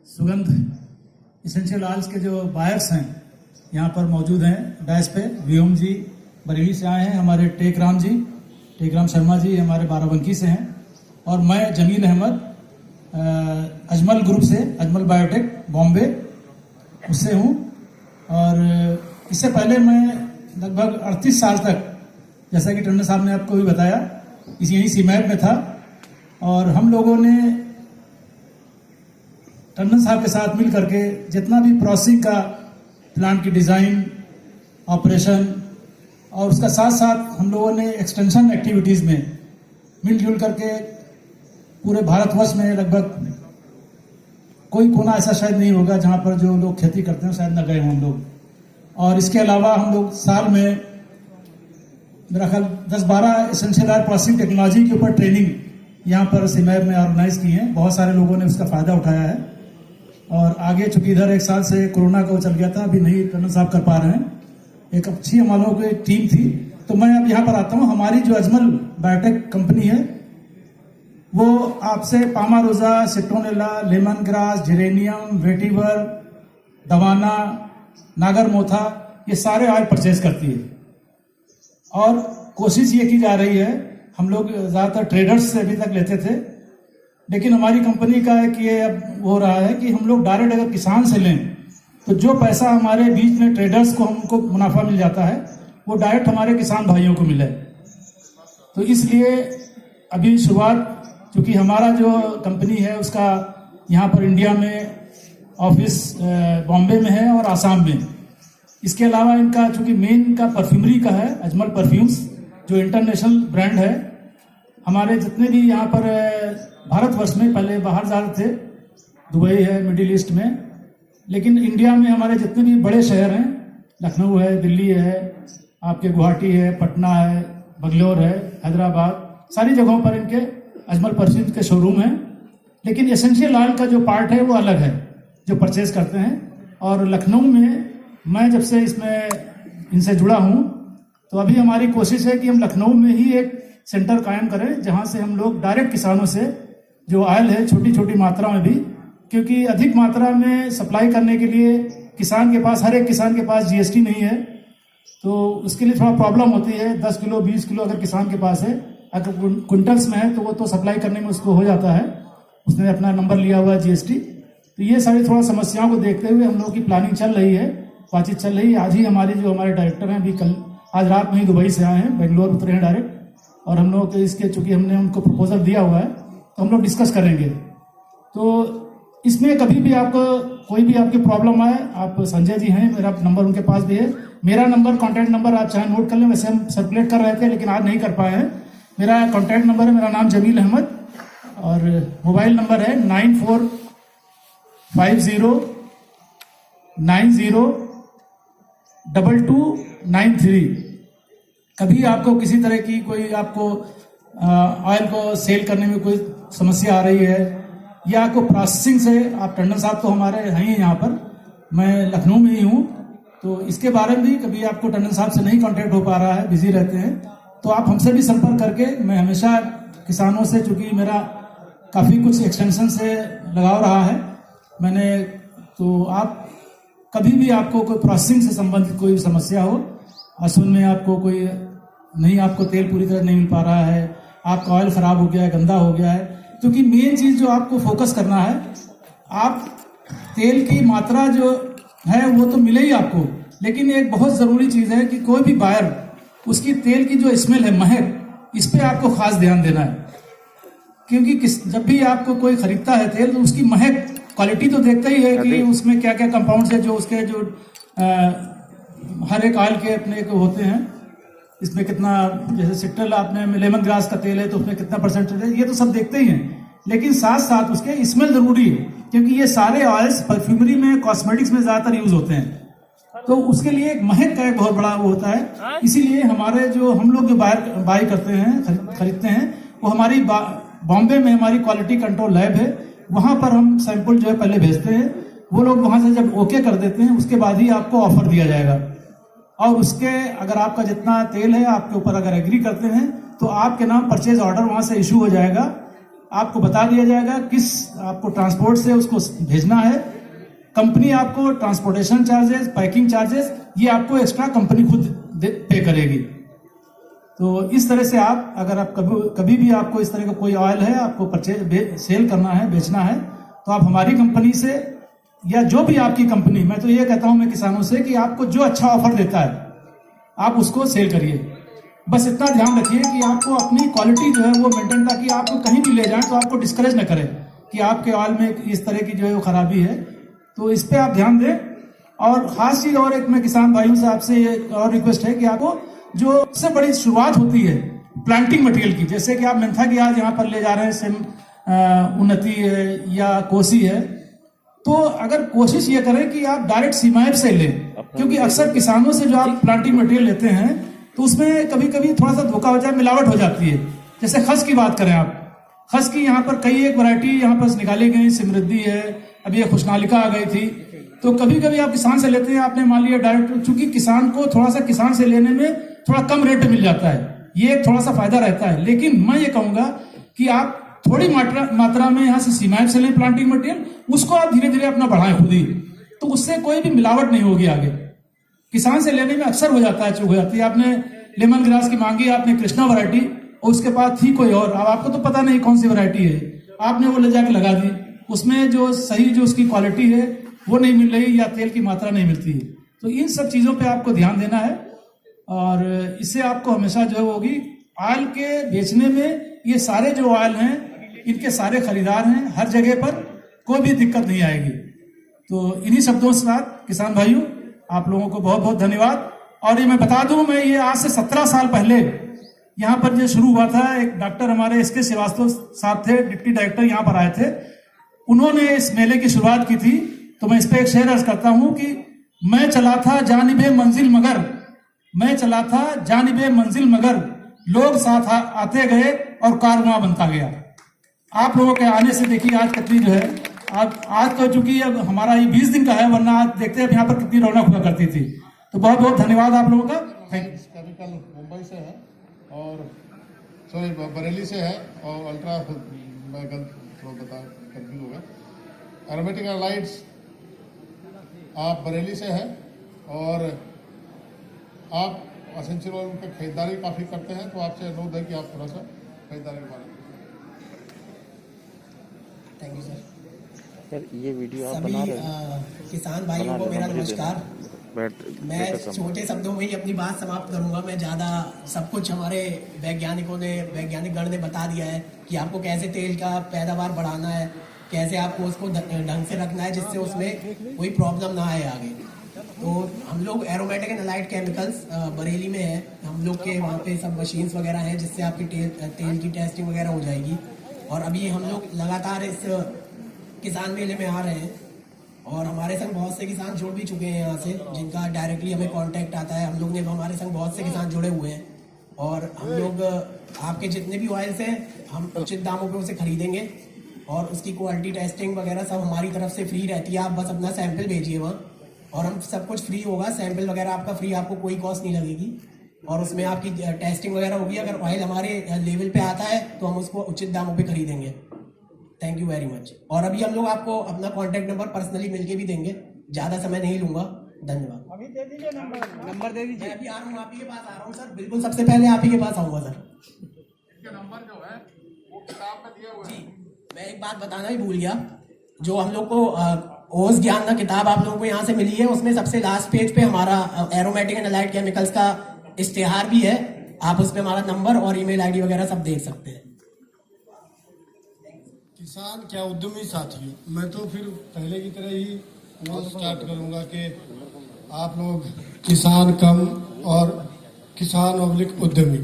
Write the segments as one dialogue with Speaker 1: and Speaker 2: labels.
Speaker 1: सुगंध essential oils के जो बायर्स हैं यहाँ पर मौजूद हैं डैश पे। व्योम जी बरेली से आए हैं, हमारे टेकराम शर्मा जी हमारे बाराबंकी से हैं, और मैं जमील अहमद अजमल ग्रुप से, अजमल बायोटेक बॉम्बे उससे हूँ। और इससे पहले मैं लगभग 38 साल तक, जैसा कि टंडन साहब ने आपको भी बताया, यही सीमैप में था। और हम लोगों ने टंडन साहब के साथ मिल करके जितना भी प्रोसेसिंग का प्लांट की डिज़ाइन, ऑपरेशन और उसका साथ साथ हम लोगों ने एक्सटेंशन एक्टिविटीज़ में मिलजुल करके पूरे भारतवर्ष में लगभग कोई कोना ऐसा शायद नहीं होगा जहां पर जो लोग खेती करते हैं शायद न गए हों हम लोग। और इसके अलावा हम लोग साल में मेरा ख्याल 10-12 एसेंशियल ऑयल प्रोसेसिंग टेक्नोलॉजी के ऊपर ट्रेनिंग यहाँ पर सीमैप में ऑर्गेनाइज की है। बहुत सारे लोगों ने उसका फ़ायदा उठाया है। और आगे चूंकि इधर 1 साल से कोरोना का चल गया था, अभी नहीं टंडन साहब कर पा रहे हैं। एक अच्छी हम लोगों की टीम थी। तो मैं अब यहाँ पर आता हूँ। हमारी जो अजमल बायोटेक कंपनी है वो आपसे palmarosa, citronella, lemon grass, geranium, vetiver, दवाना, नागरमोथा ये सारे ऑयल परचेज करती है। और कोशिश ये की जा रही है, हम लोग ज़्यादातर ट्रेडर्स से अभी तक लेते थे, लेकिन हमारी कंपनी का एक ये अब हो रहा है कि हम लोग डायरेक्ट अगर किसान से लें तो जो पैसा हमारे बीच में ट्रेडर्स को हमको मुनाफा मिल जाता है वो डायरेक्ट हमारे किसान भाइयों को मिले। तो इसलिए अभी शुरुआत, क्योंकि हमारा जो कंपनी है उसका यहाँ पर इंडिया में ऑफिस बॉम्बे में है और आसाम में। इसके अलावा इनका चूँकि मेन इनका परफ्यूमरी का है, अजमल परफ्यूम्स जो इंटरनेशनल ब्रांड है। हमारे जितने भी यहाँ पर भारतवर्ष में पहले बाहर जा रहे थे, दुबई है, मिडिल ईस्ट में, लेकिन इंडिया में हमारे जितने भी बड़े शहर हैं, लखनऊ है, दिल्ली है, आपके गुवाहाटी है, पटना है, बंगलोर है, हैदराबाद, सारी जगहों पर इनके अजमल परफ्यूम्स के शोरूम हैं। लेकिन एसेंशियल ऑयल का जो पार्ट है वो अलग है जो परचेज करते हैं। और लखनऊ में मैं जब से इसमें इनसे जुड़ा हूँ तो अभी हमारी कोशिश है कि हम लखनऊ में ही एक सेंटर कायम करें जहाँ से हम लोग डायरेक्ट किसानों से जो ऑयल है छोटी छोटी मात्रा में भी, क्योंकि अधिक मात्रा में सप्लाई करने के लिए किसान के पास, हर एक किसान के पास जीएसटी नहीं है, तो उसके लिए थोड़ा प्रॉब्लम होती है। 10 किलो 20 किलो अगर किसान के पास है, अगर क्विंटल्स में है तो वो तो सप्लाई करने में उसको हो जाता है, उसने अपना नंबर लिया हुआ है जीएसटी। तो ये सारी थोड़ा समस्याओं को देखते हुए हम लोगों की प्लानिंग चल रही है, बातचीत चल रही है। आज ही हमारे जो हमारे डायरेक्टर हैं अभी आज रात में ही दुबई से आए हैं, बेंगलोर उतरे हैं डायरेक्ट, और हम लोग इसके चूंकि हमने उनको प्रपोजल दिया हुआ है तो हम लोग डिस्कस करेंगे। तो इसमें कभी भी आपको कोई भी आपकी प्रॉब्लम आए, आप संजय जी हैं, मेरा नंबर उनके पास भी है। मेरा नंबर, कॉन्टैक्ट नंबर आप चाहे नोट कर लें, वैसे हम सर्कुलेट कर रहे थे लेकिन आज नहीं कर पाए हैं। मेरा कॉन्टैक्ट नंबर है, मेरा नाम जमील अहमद, और मोबाइल नंबर है 9450902293। कभी आपको किसी तरह की कोई आपको ऑयल को सेल करने में कोई समस्या आ रही है या आपको प्रोसेसिंग से, आप टंडन साहब तो हमारे हैं ही यहाँ पर, मैं लखनऊ में ही हूँ, तो इसके बारे में भी कभी आपको टंडन साहब से नहीं कांटेक्ट हो पा रहा है, बिजी रहते हैं, तो आप हमसे भी संपर्क करके, मैं हमेशा किसानों से, चूँकि मेरा काफ़ी कुछ एक्सटेंशन से लगाव रहा है मैंने, तो आप कभी भी आपको कोई प्रोसेसिंग से संबंधित कोई समस्या हो, असुन में आपको कोई नहीं, आपको तेल पूरी तरह नहीं मिल पा रहा है, आपका ऑयल ख़राब हो गया है, गंदा हो गया है, क्योंकि मेन चीज़ जो आपको फोकस करना है, आप तेल की मात्रा जो है वो तो मिले ही आपको, लेकिन एक बहुत ज़रूरी चीज़ है कि कोई भी बायर उसकी तेल की जो स्मेल है, महक, इस पर आपको खास ध्यान देना है। क्योंकि जब भी आपको कोई खरीदता है तेल तो उसकी महक, क्वालिटी तो देखता ही है कि उसमें क्या क्या कंपाउंड्स है, जो उसके जो हर एक ऑयल के अपने को होते हैं, इसमें कितना, जैसे सिट्रल आपने लेमन ग्रास का तेल है तो उसमें कितना परसेंटेज है, ये तो सब देखते ही हैं, लेकिन साथ साथ उसके स्मेल जरूरी है, क्योंकि ये सारे ऑयल्स परफ्यूमरी में, कॉस्मेटिक्स में ज़्यादातर यूज होते हैं, तो उसके लिए एक महक का एक बहुत बड़ा वो होता है। इसीलिए हमारे जो हम लोग जो बाय करते हैं, खरीदते हैं, वो हमारी बॉम्बे में हमारी क्वालिटी कंट्रोल लैब है, वहाँ पर हम सैंपल जो है पहले भेजते हैं, वो लोग वहाँ से जब ओके कर देते हैं उसके बाद ही आपको ऑफर दिया जाएगा। और उसके अगर आपका जितना तेल है आपके ऊपर अगर एग्री करते हैं तो आपके नाम परचेज ऑर्डर वहाँ से इशू हो जाएगा आपको बता दिया जाएगा किस आपको ट्रांसपोर्ट से उसको भेजना है। कंपनी आपको ट्रांसपोर्टेशन चार्जेस, पैकिंग चार्जेस ये आपको एक्स्ट्रा कंपनी खुद पे करेगी। तो इस तरह से आप अगर आप कभी भी आपको इस तरह का कोई ऑयल है आपको सेल करना है, बेचना है, तो आप हमारी कंपनी से या जो भी आपकी कंपनी, मैं तो ये कहता हूं मैं किसानों से कि आपको जो अच्छा ऑफर देता है आप उसको सेल करिए। बस इतना ध्यान रखिए कि आपको अपनी क्वालिटी जो है वो मेंटेन, ताकि आपको कहीं भी ले जाएं तो आपको डिस्करेज न करें कि आपके ऑयल में इस तरह की जो है वो खराबी है। तो इस पे आप ध्यान दें। और खास चीज और एक मैं किसान भाइयों से आपसे एक और रिक्वेस्ट है कि आपको जो सबसे बड़ी शुरुआत होती है प्लांटिंग मटेरियल की, जैसे कि आप मेंथा की आज यहाँ पर ले जा रहे हैं, सिम उन्नति है या कोसी है, तो अगर कोशिश ये करें कि आप डायरेक्ट सीमाएब से लें, क्योंकि अक्सर किसानों से जो आप प्लांटिंग मटेरियल लेते हैं तो उसमें कभी कभी थोड़ा सा धोखा वजह मिलावट हो जाती है। जैसे खस की बात करें आप, खस की यहाँ पर कई एक वैरायटी यहाँ पर निकाली गई, समृद्धि है, अभी ये खुशनालिका आ गई थी। तो कभी कभी आप किसान से लेते हैं, आपने मान लिया डायरेक्ट, चूंकि किसान को थोड़ा सा किसान से लेने में थोड़ा कम रेट मिल जाता है, ये एक थोड़ा सा फायदा रहता है। लेकिन मैं ये कहूंगा कि आप थोड़ी मात्रा में यहाँ से सीमाएब से लें प्लांटिंग मटेरियल, उसको आप धीरे धीरे अपना बढ़ाएं खुद ही, तो उससे कोई भी मिलावट नहीं होगी आगे। किसान से लेने में अक्सर हो जाता है, चूक हो जाती है। आपने लेमन ग्रास की मांगी, आपने कृष्णा वैरायटी, और उसके बाद थी कोई और, अब आपको तो पता नहीं कौन सी वैरायटी है, आपने वो ले जाके लगा दी, उसमें जो सही जो उसकी क्वालिटी है वो नहीं मिल रही या तेल की मात्रा नहीं मिलती है। तो इन सब चीजों पे आपको ध्यान देना है और इससे आपको हमेशा जो होगी ऑयल के बेचने में, ये सारे जो ऑयल हैं इनके सारे खरीदार हैं, हर जगह पर कोई भी दिक्कत नहीं आएगी। तो इन्हीं शब्दों के साथ किसान भाइयों आप लोगों को बहुत बहुत धन्यवाद। और ये मैं बता दूं, मैं ये आज से 17 साल पहले यहाँ पर जो शुरू हुआ था, एक डॉक्टर हमारे एसके श्रीवास्तव साहब थे, डिप्टी डायरेक्टर यहाँ पर आए थे, उन्होंने इस मेले की शुरुआत की थी। तो मैं इस पे एक शेर अर्ज करता हूं कि मैं चला था जानिबे मंजिल मगर, मैं चला था जानिबे मंजिल मगर, लोग साथ आते गए और कारवां बनता गया। आप लोगों के आने से देखिए आज कितनी जो है, आज तो चूंकि अब हमारा ये 20 दिन का है, वरना आज देखते हैं यहाँ पर कितनी रौनक हुआ करती थी। तो बहुत बहुत धन्यवाद आप लोगों का।
Speaker 2: केमिकल मुंबई से है और सॉरी बरेली से है और अल्ट्रा मैं थोड़ा बता कंफ्यूज हो गया। एरोमेटिक लाइट्स आप बरेली से है और आप एसेंशियल ऑयल की खरीदारी काफ़ी करते हैं, तो आपसे अनुरोध है कि आप थोड़ा सा खरीदारी के बारे में।
Speaker 3: Thank you sir.
Speaker 4: सर ये वीडियो आप बना रहे हैं?
Speaker 3: किसान भाइयों को मेरा नमस्कार। मैं छोटे शब्दों में ही अपनी बात समाप्त करूंगा। मैं ज़्यादा सब कुछ हमारे वैज्ञानिक गण ने बता दिया है कि आपको कैसे तेल का पैदावार बढ़ाना है, कैसे आपको उसको ढंग से रखना है जिससे उसमें कोई प्रॉब्लम ना आए आगे। तो हम लोग aromatic and allied chemicals Bareilly में है, हम लोग के वहाँ पे सब मशीन्स वगैरह हैं जिससे आपकी तेल की टेस्टिंग वगैरह हो जाएगी। और अभी हम लोग लगातार इस किसान मेले में आ रहे हैं और हमारे संग बहुत से किसान जुड़ भी चुके हैं यहाँ से, जिनका डायरेक्टली हमें कांटेक्ट आता है। हम लोग ने हमारे संग बहुत से किसान जुड़े हुए हैं और हम लोग आपके जितने भी ऑयल्स हैं हम उचित दामों पे उसे खरीदेंगे और उसकी क्वालिटी टेस्टिंग वगैरह सब हमारी तरफ से फ्री रहती है। आप बस अपना सैंपल भेजिए वहाँ और हम सब कुछ फ्री होगा, सैंपल वगैरह आपका फ्री, आपको कोई कॉस्ट नहीं लगेगी और उसमें आपकी टेस्टिंग वगैरह होगी। अगर ऑयल हमारे लेवल पे आता है तो हम उसको उचित दामों पे खरीदेंगे। Thank you very much. और अभी हम लोग आपको अपना कॉन्टैक्ट नंबर पर्सनली मिलके भी देंगे, ज़्यादा समय नहीं लूंगा। धन्यवाद।
Speaker 5: अभी दे दीजिए नंबर दे दीजिए।
Speaker 3: मैं अभी आ रहा हूँ, आप ही के पास आ रहा हूँ सर, बिल्कुल सबसे पहले आप ही के पास आऊँगा सर।
Speaker 2: नंबर जो है वो किताब में दिया हुआ है।
Speaker 3: मैं एक बात बताना ही भूल गया, जो हम लोग को ओस ज्ञान का किताब आप लोगों को यहाँ से मिली है, उसमें सबसे लास्ट पेज पे हमारा एरोमेटिक एंड अलाइड केमिकल्स का इश्तेहार भी है। आप उसमें हमारा नंबर और ईमेल आईडी वगैरह सब देख सकते हैं।
Speaker 2: किसान क्या उद्यमी साथियों, मैं तो फिर पहले की तरह ही वो स्टार्ट करूंगा कि आप लोग किसान कम और किसान ऑब्लिक उद्यमी।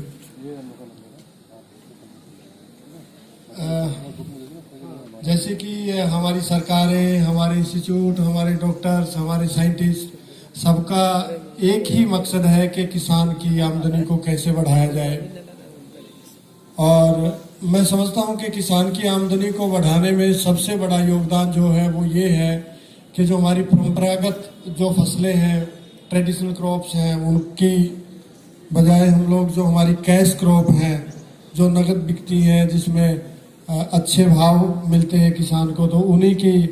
Speaker 2: जैसे कि हमारी सरकारें, हमारे इंस्टीट्यूट, हमारे डॉक्टर्स, हमारे साइंटिस्ट, सबका एक ही मकसद है कि किसान की आमदनी को कैसे बढ़ाया जाए। और मैं समझता हूं कि किसान की आमदनी को बढ़ाने में सबसे बड़ा योगदान जो है वो ये है कि जो हमारी परंपरागत जो फसलें हैं, ट्रेडिशनल क्रॉप्स हैं, उनकी बजाय हम लोग जो हमारी कैश क्रॉप हैं जो नगद बिकती हैं, जिसमें
Speaker 6: अच्छे भाव मिलते हैं किसान को, तो उन्हीं की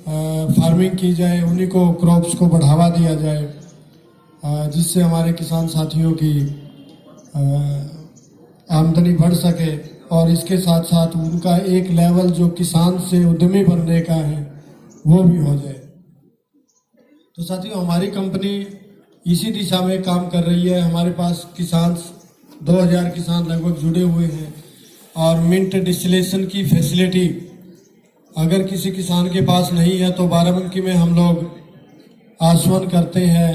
Speaker 6: फार्मिंग की जाए, उन्हीं को क्रॉप्स को बढ़ावा दिया जाए, जिससे हमारे किसान साथियों की आमदनी बढ़ सके और इसके साथ साथ उनका एक लेवल जो किसान से उद्यमी बनने का है वो भी हो जाए। तो साथियों, हमारी कंपनी इसी दिशा में काम कर रही है। हमारे पास किसान 2000 किसान लगभग जुड़े हुए हैं और मिंट डिस्टिलेशन की फैसिलिटी अगर किसी किसान के पास नहीं है तो बाराबंकी में हम लोग आसवन करते हैं,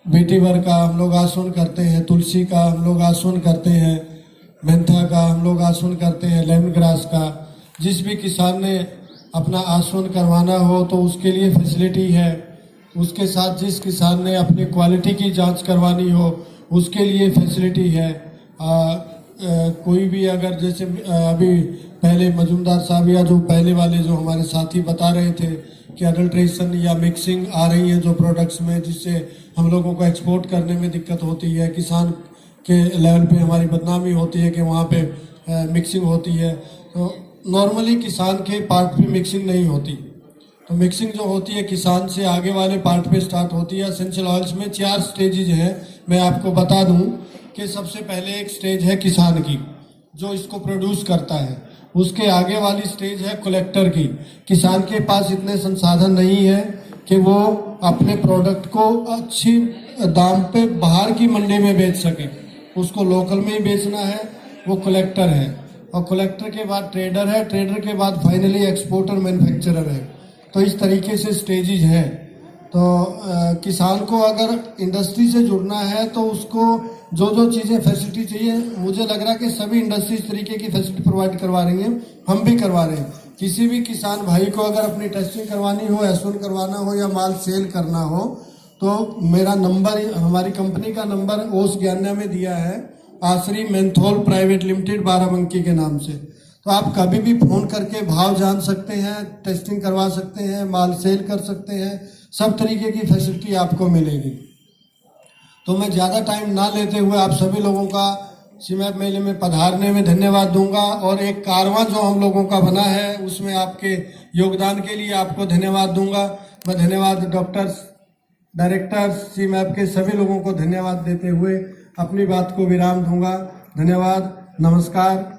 Speaker 6: वेटिवर का हम लोग आसवन करते हैं, तुलसी का हम लोग आसवन करते हैं, मेंथा का हम लोग आसवन करते हैं, लेमन ग्रास का। जिस भी किसान ने अपना आसवन करवाना हो तो उसके लिए फैसिलिटी है। उसके साथ जिस किसान ने अपनी क्वालिटी की जांच करवानी हो उसके लिए फैसिलिटी है। कोई भी अगर जैसे अभी पहले मजूमदार साहब या जो पहले वाले जो हमारे साथी बता रहे थे कि अडल्ट्रेशन या मिक्सिंग आ रही है जो प्रोडक्ट्स में, जिससे हम लोगों को एक्सपोर्ट करने में दिक्कत होती है, किसान के लेवल पे हमारी बदनामी होती है कि वहाँ पे मिक्सिंग होती है। तो नॉर्मली किसान के पार्ट पे मिक्सिंग नहीं होती। तो मिक्सिंग जो होती है किसान से आगे वाले पार्ट पे स्टार्ट होती है। एसेंशियल ऑयल्स में 4 स्टेजेज हैं। मैं आपको बता दूं कि सबसे पहले एक स्टेज है किसान की जो इसको प्रोड्यूस करता है। उसके आगे वाली स्टेज है कलेक्टर की। किसान के पास इतने संसाधन नहीं है कि वो अपने प्रोडक्ट को अच्छी दाम पे बाहर की मंडी में बेच सके, उसको लोकल में ही बेचना है, वो कलेक्टर है। और कलेक्टर के बाद ट्रेडर है, ट्रेडर के बाद फाइनली एक्सपोर्टर मैन्युफैक्चरर है। तो इस तरीके से स्टेजेज है। तो किसान को अगर इंडस्ट्री से जुड़ना है तो उसको जो जो चीज़ें फैसिलिटी चाहिए, मुझे लग रहा है कि सभी इंडस्ट्री इस तरीके की फैसिलिटी प्रोवाइड करवा रही है, हम भी करवा रहे हैं। किसी भी किसान भाई को अगर अपनी टेस्टिंग करवानी हो, एसवन करवाना हो या माल सेल करना हो तो मेरा नंबर, हमारी कंपनी का नंबर ओस ज्ञाना में दिया है, आसरी मेंथोल प्राइवेट लिमिटेड बाराबंकी के नाम से। तो आप कभी भी फोन करके भाव जान सकते हैं, टेस्टिंग करवा सकते हैं, माल सेल कर सकते हैं, सब तरीके की फैसिलिटी आपको मिलेगी। तो मैं ज़्यादा टाइम ना लेते हुए आप सभी लोगों का सीमैप मेले में पधारने में धन्यवाद दूंगा। और एक कारवां जो हम लोगों का बना है उसमें आपके योगदान के लिए आपको धन्यवाद दूंगा। मैं धन्यवाद डॉक्टर्स, डायरेक्टर्स, सीमैप के सभी लोगों को धन्यवाद देते हुए अपनी बात को विराम दूंगा। धन्यवाद, नमस्कार।